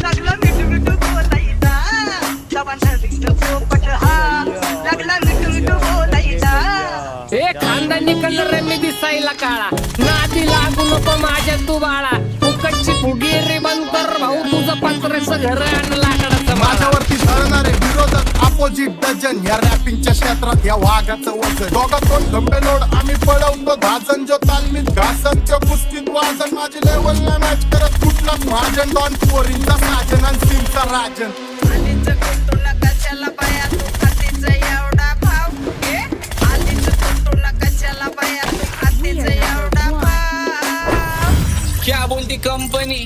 लागला मिठू मिठू बोलायचा जवान रिक्त पोपट हा लागला मिठू मिठू बोलायचा ए खानदानी कलर मी दिसायला काळा नादी लागू नको माझ्या तू बाळा फुकटची फुगीरी बंद कर भाऊ तुझं पत्र्याचं घर आणि लाकडाचं माझ्यावरती धरणारे विरोधक अपोजिट डझन या रॅपिंगच्या क्षेत्रात या वाघाचं वजन दोघात गंभे लोड आम्ही पळवतो धाजन जो तालमीत घासनच्या कुस्तीत वाजन माझी लेवल ना मॅच करत कुठलाच महाजन डॉन पोरींचा साजन आणि सिमचा राजन आधीच कुठू नका चला बाया तू खातीच एवढा भाव आधीच कुठू नका चला बाया तू खातीच एवढा भाव क्या बोलती कंपनी